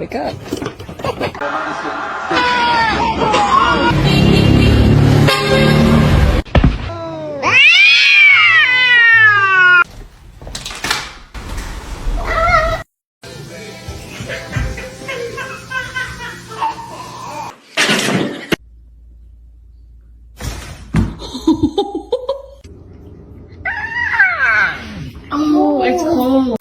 Wake up. Oh, it's cold.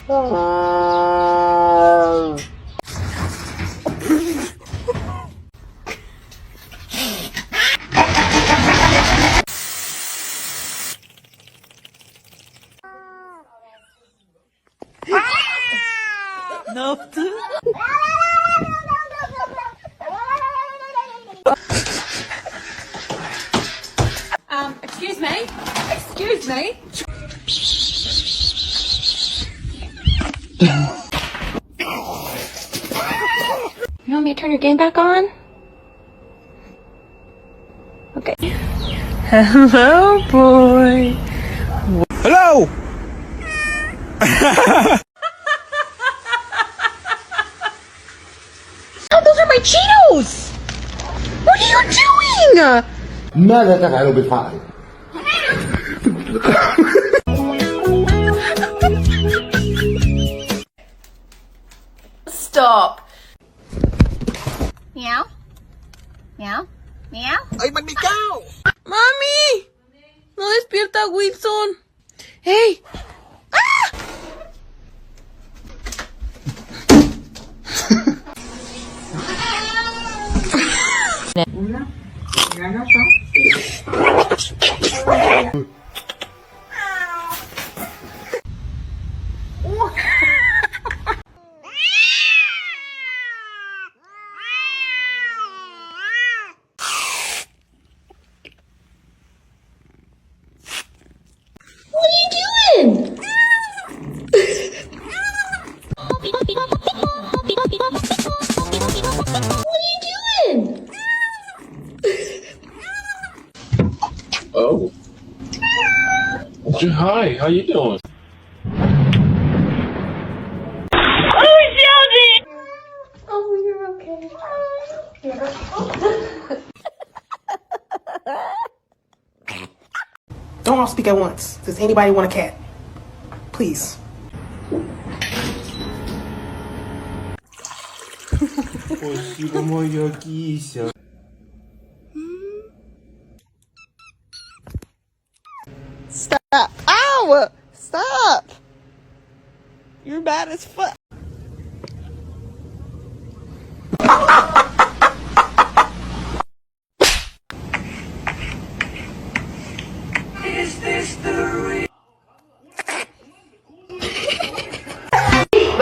Ne yaptı? Excuse me? Excuse me? You want me to turn your game back on? Okay. Hello, boy. Hello! Oh, those are my Cheetos! What are you doing? ماذا تفعل بالفعل؟ Stop. Meow. Meow. Meow. ¡Ay, manikaw! ¡Mami! ¡No despierta Wilson! ¡Hey! What are you doing? What are you doing? Oh. Hi, how you doing? Oh, you're okay. Don't all speak at once. Does anybody want a cat? Please. Спасибо, моя кися. Stop. Ow! Stop! You're bad as fuck.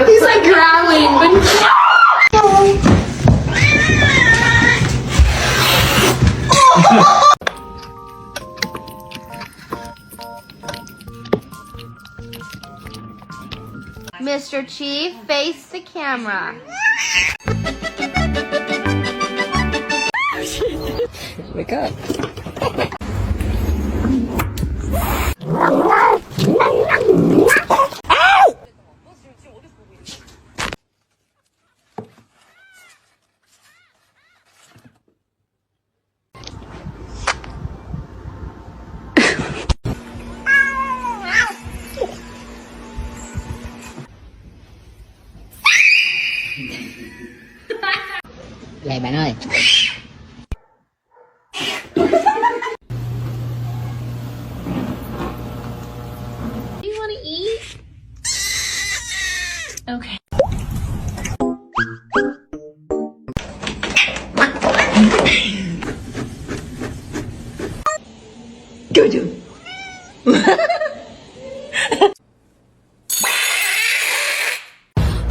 He's like growling, but Mr. Chief, face the camera. Wake up. Vậy bạn ơi. Do you want to eat? Okay. Jojo.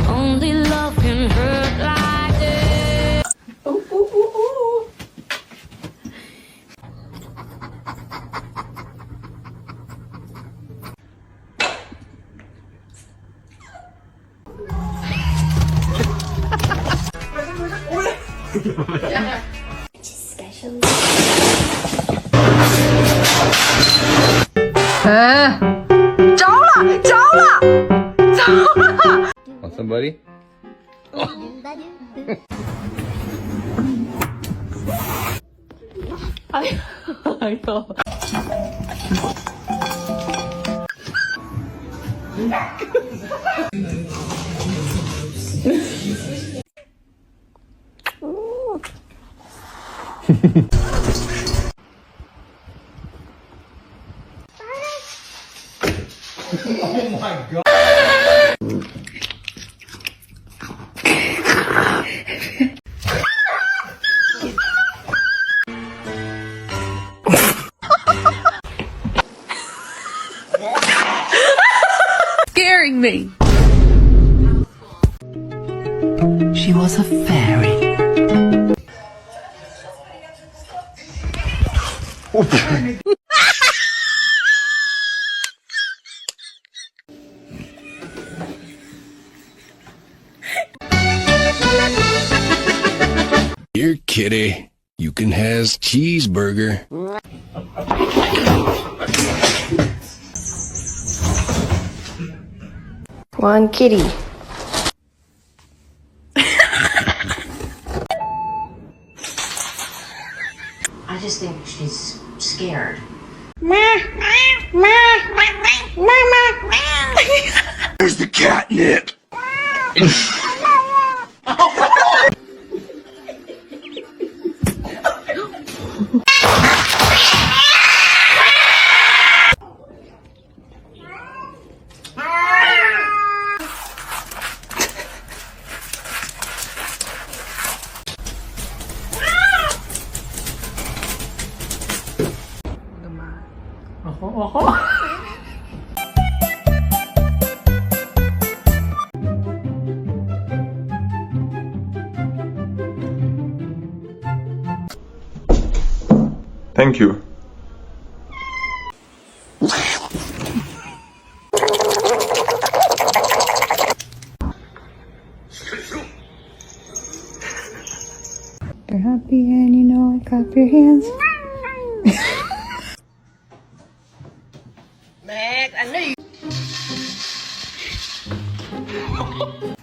Only love can hurt like this. Ooh, ooh, ooh, ooh. Want somebody? I know. Oh my god. Scaring me. She was a fairy. Here, kitty. You can has cheeseburger. One kitty. I just think she's scared. Where's the catnip? Thank you. You're happy and you know it. Clap your hands. Max, I knew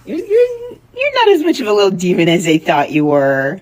You're not as much of a little demon as they thought you were.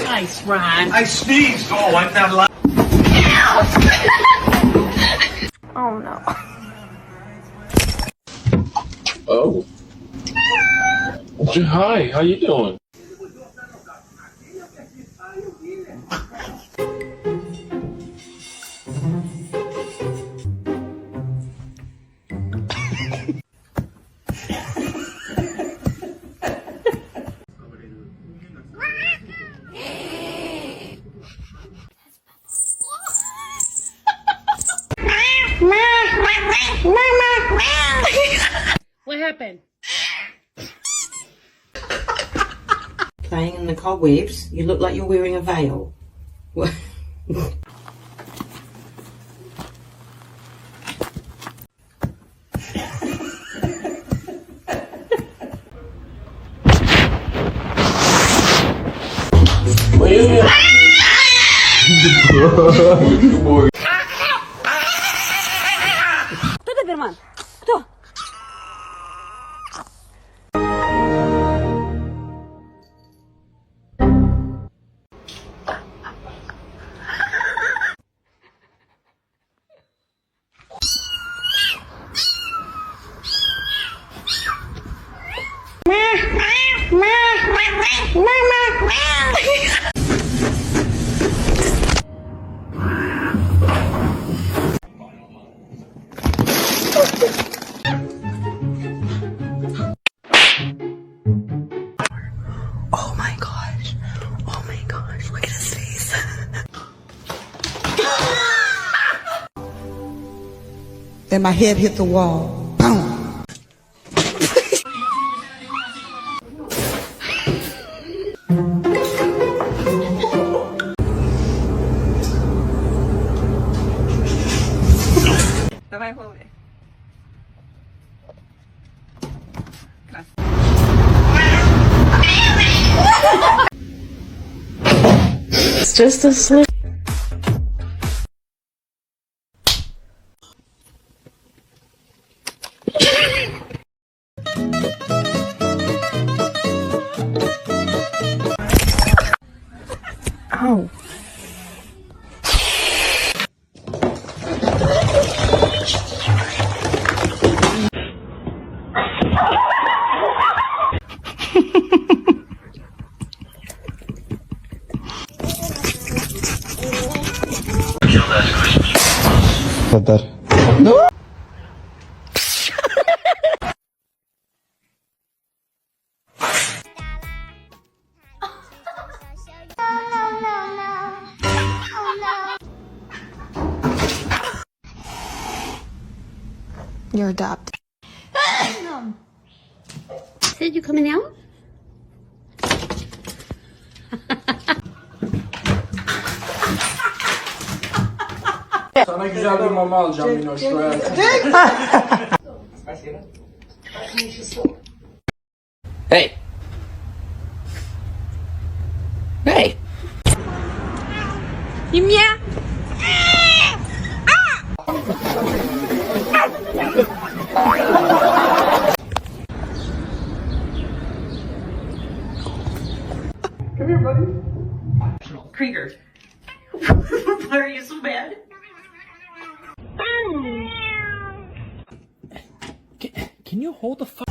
Nice, Ryan. I sneezed. Oh, I'm not allowed. Oh no. Oh. Hi, how you doing? What happened? Playing in the cobwebs, you look like you're wearing a veil. What? Кто Доберман? Кто? Oh my gosh. Oh my gosh. Look at his face. Then my head hit the wall. Boom. It's just a slip. Ow. You're adopted. Said you coming out? Sana güzel bir mama alacağım Minoş. Hey! Hey! Come here, buddy. Krieger. Why are you so mad? Can you hold the fuck?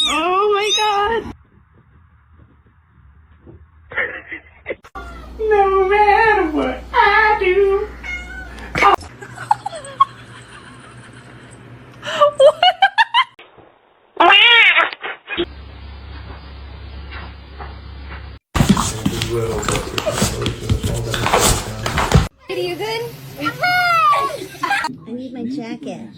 Oh my god. No matter what I do. Are you good? I need my jacket.